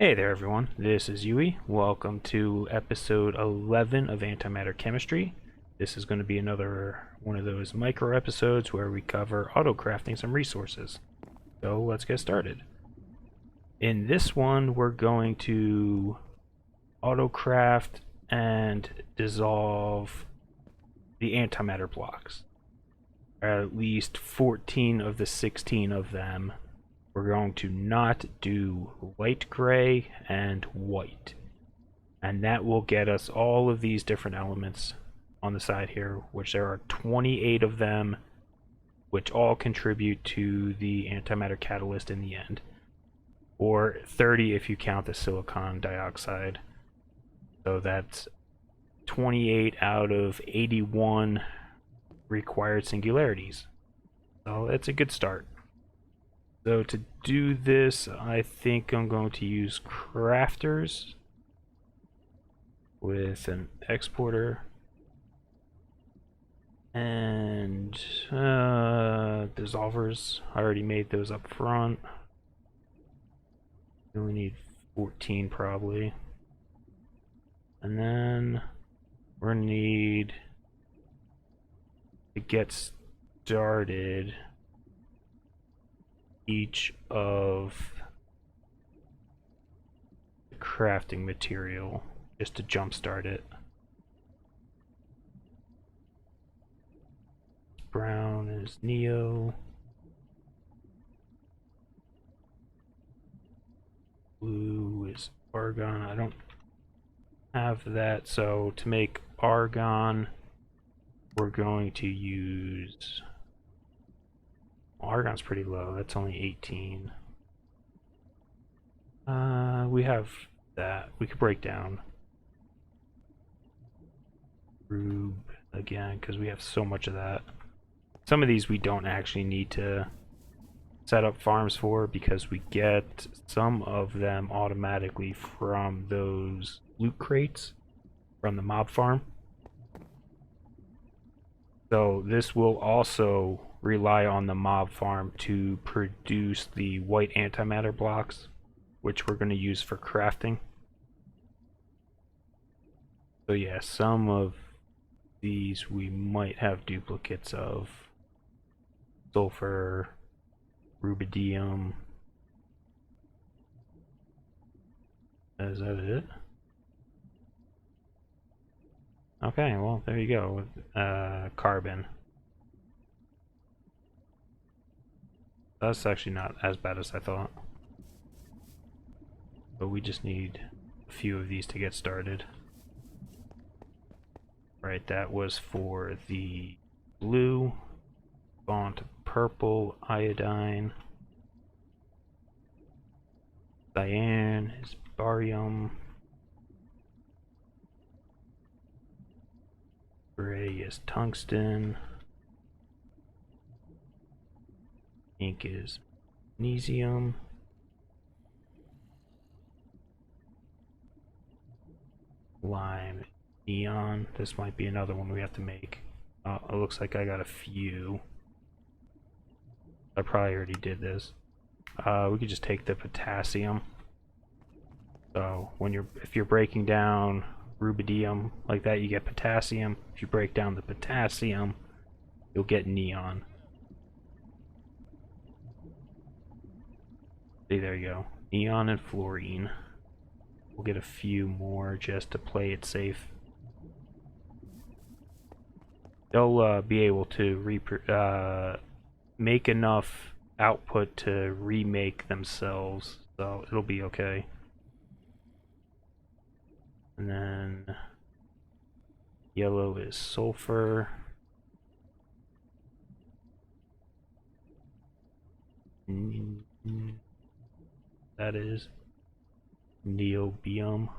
Hey there everyone, this is Yui. Welcome to episode 11 of Antimatter Chemistry. This is going to be another one of those micro episodes where we cover auto-crafting some resources. So let's get started. In this one we're going to auto-craft and dissolve the antimatter blocks. At least 14 of the 16 of them. We're going to not do light gray and white. And that will get us all of these different elements on the side here, which there are 28 of them, which all contribute to the antimatter catalyst in the end. Or 30 if you count the silicon dioxide. So that's 28 out of 81 required singularities. So that's a good start. So to do this, I think I'm going to use crafters with an exporter and dissolvers. I already made those up front. We only need 14 probably. And then we're gonna need to get started each of the crafting material just to jumpstart it. Brown is Neo. Blue is Argon. I don't have that, so to make Argon, we're going to use... Argon's pretty low, that's only 18. We have that. We could break down Rube again, because we have so much of that. Some of these we don't actually need to set up farms for, because we get some of them automatically from those loot crates from the mob farm. So this will also rely on the mob farm to produce the white antimatter blocks, which we're going to use for crafting. So yeah, some of these we might have duplicates of. Sulfur, rubidium. Is that it? Okay, well there you go. Carbon. That's actually not as bad as I thought. But we just need a few of these to get started. Right, that was for the blue. On to purple, iodine. Cyan is barium. Gray is tungsten. Pink is magnesium. Lime, neon. This might be another one we have to make. It looks like I got a few. I probably already did this. We could just take the potassium. So if you're breaking down rubidium like that, you get potassium. If you break down the potassium, you'll get neon. See, there you go. Neon and fluorine. We'll get a few more just to play it safe. They'll be able to make enough output to remake themselves, so it'll be okay. And then yellow is sulfur. That is neobium.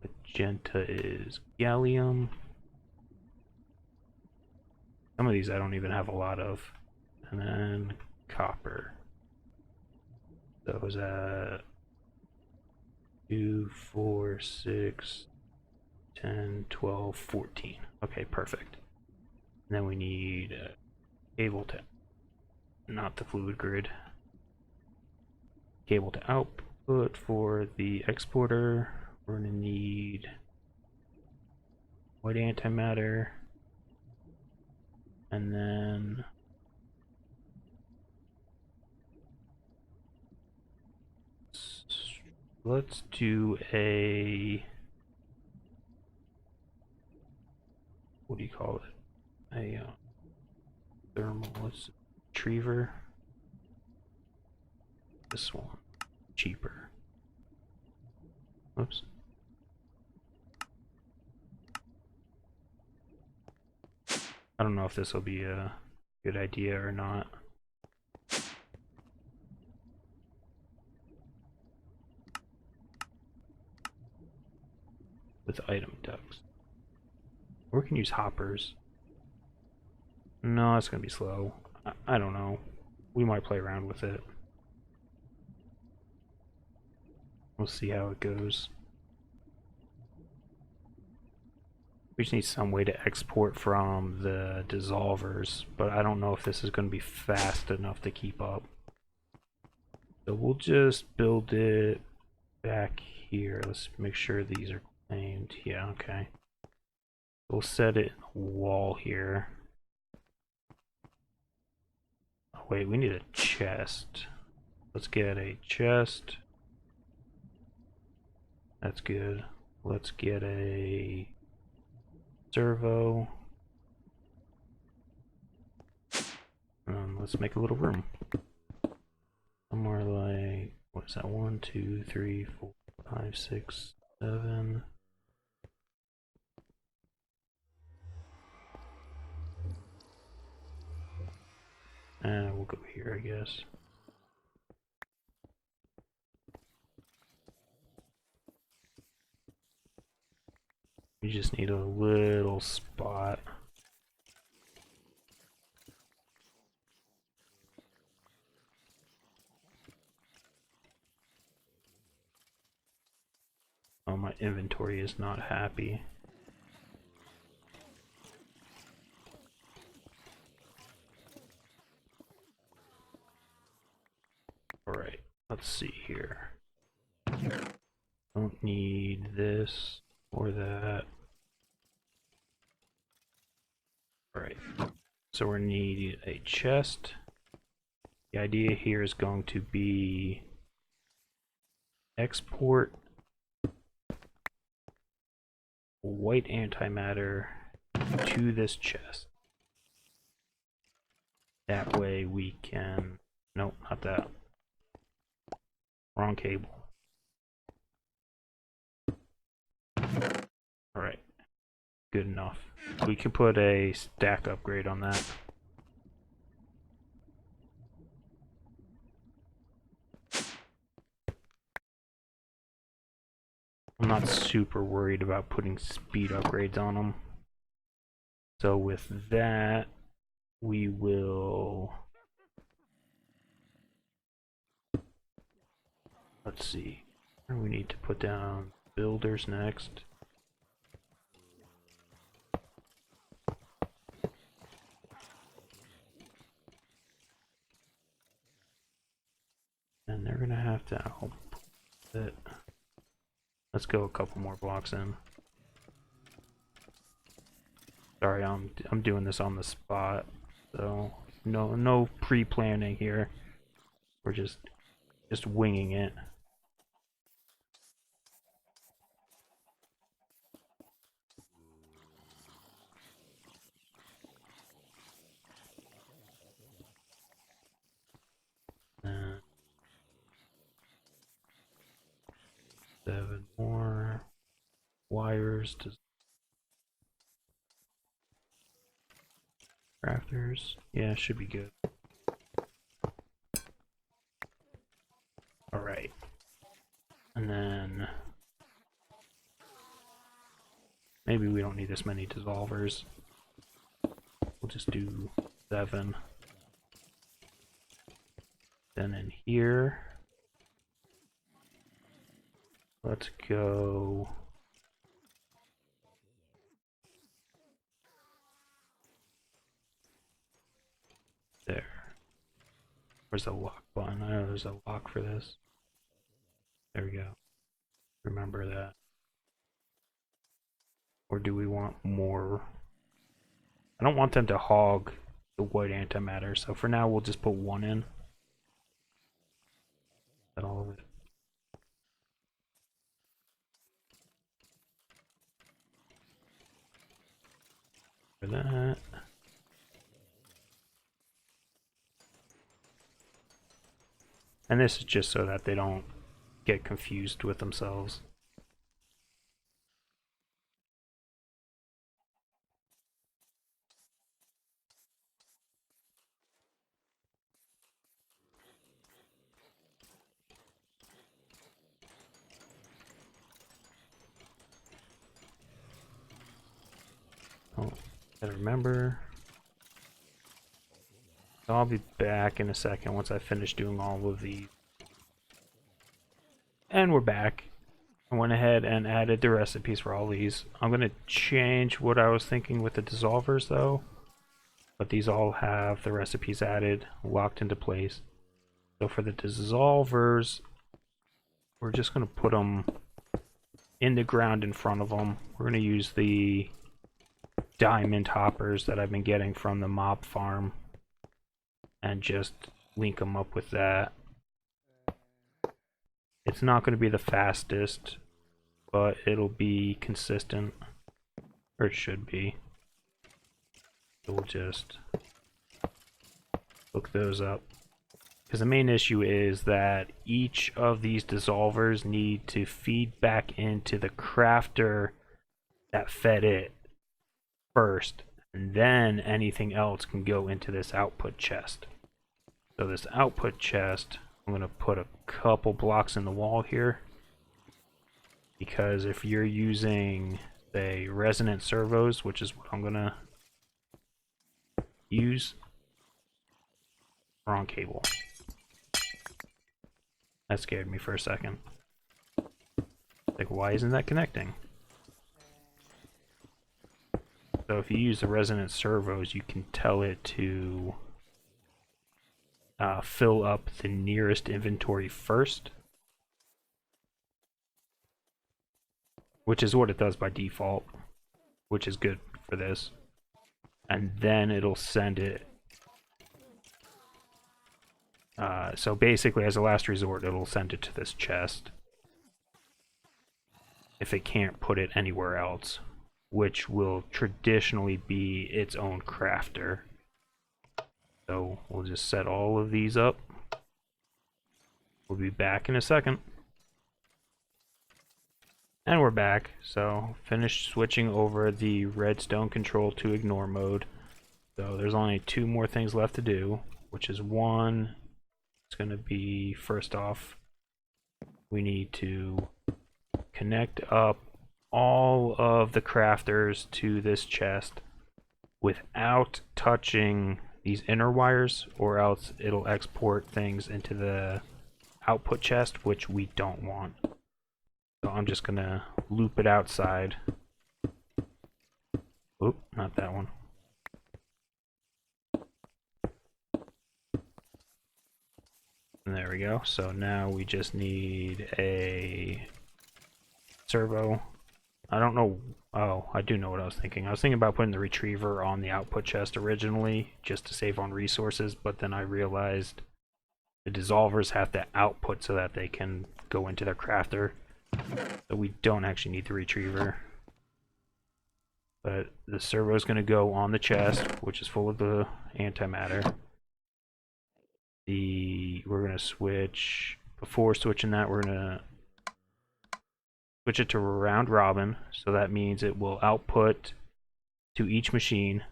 Magenta is gallium. Some of these I don't even have a lot of. And then copper. So is that 2, 4, 6, 10, 12, 14. Okay, perfect. And then we need a cable to, not the fluid grid. Cable to output for the exporter. We're going to need white antimatter. And then let's do a, what do you call it? A thermal retriever. This one, cheaper. Whoops. I don't know if this will be a good idea or not. With item ducts. Or we can use hoppers. No, it's gonna be slow. I don't know. We might play around with it. We'll see how it goes. We just need some way to export from the dissolvers, but I don't know if this is going to be fast enough to keep up. So we'll just build it back here. Let's make sure these are claimed. Yeah, okay. We'll set it in a wall here. Oh, wait, we need a chest. Let's get a chest. That's good. Let's get a servo. Let's make a little room. Somewhere like, what is that? 1, 2, 3, 4, 5, 6, 7. And we'll go here, I guess. We just need a little spot. Oh, my inventory is not happy. Alright, let's see here. Don't need this or that. Alright, so we're needing a chest. The idea here is going to be export white antimatter to this chest. That way we can, nope, not that. Wrong cable. Alright, good enough. We can put a stack upgrade on that. I'm not super worried about putting speed upgrades on them. So with that, we will... Let's see. We need to put down builders next. And they're gonna have to help it. Let's go a couple more blocks in. Sorry, I'm doing this on the spot, so no pre-planning here. We're just winging it. And 7 more wires to crafters. Yeah, should be good. Alright. And then maybe we don't need this many dissolvers. We'll just do 7. Then in here, let's go there. Where's the lock button? I know there's a lock for this. There we go. Remember that. Or do we want more? I don't want them to hog the white antimatter, so for now we'll just put one in. And all of it. For that. And this is just so that they don't get confused with themselves. Oh, gotta remember. So I'll be back in a second once I finish doing all of these. And we're back. I went ahead and added the recipes for all these. I'm going to change what I was thinking with the dissolvers though. But these all have the recipes added, locked into place. So for the dissolvers, we're just going to put them in the ground in front of them. We're going to use the diamond hoppers that I've been getting from the mob farm and just link them up with that. It's not going to be the fastest, but it'll be consistent, or it should be. So we'll just look those up. Because the main issue is that each of these dissolvers need to feed back into the crafter that fed it first, and then anything else can go into this output chest. So this output chest, I'm going to put a couple blocks in the wall here, because if you're using, say, resonant servos, which is what I'm going to use, wrong cable. That scared me for a second. Like, why isn't that connecting? So if you use the resonant servos, you can tell it to fill up the nearest inventory first, which is what it does by default, which is good for this. And then it'll send it. So basically, as a last resort, it'll send it to this chest if it can't put it anywhere else, which will traditionally be its own crafter. So we'll just set all of these up. We'll be back in a second. And we're back. So finished switching over the redstone control to ignore mode. So there's only two more things left to do, which is one, it's going to be, first off, we need to connect up all of the crafters to this chest without touching these inner wires, or else it'll export things into the output chest, which we don't want. So I'm just gonna loop it outside. Oop, not that one. And there we go. So now we just need a servo. I don't know. Oh, I do know what I was thinking. I was thinking about putting the retriever on the output chest originally, just to save on resources, but then I realized the dissolvers have to output so that they can go into their crafter. So we don't actually need the retriever. But the servo is going to go on the chest, which is full of the antimatter. We're going to switch, before switching that, we're going to switch it to round robin, so that means it will output to each machine.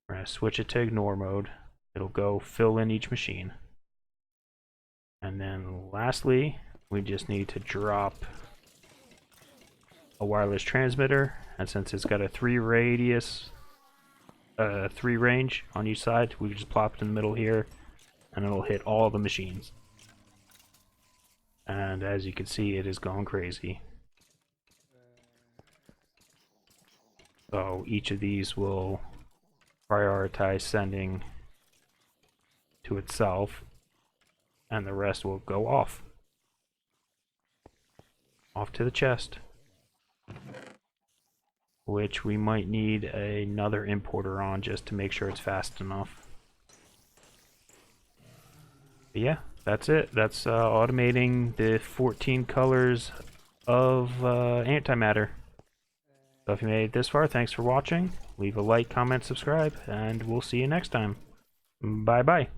We're going to switch it to ignore mode. It'll go fill in each machine. And then lastly, we just need to drop a wireless transmitter, and since it's got a 3 range on each side, we just plop it in the middle here, and it'll hit all the machines. And as you can see, it is going crazy. So each of these will prioritize sending to itself, and the rest will go off. off to the chest, which we might need another importer on just to make sure it's fast enough. But yeah, that's it. That's automating the 14 colors of antimatter. So if you made it this far, thanks for watching. Leave a like, comment, subscribe, and we'll see you next time. Bye bye.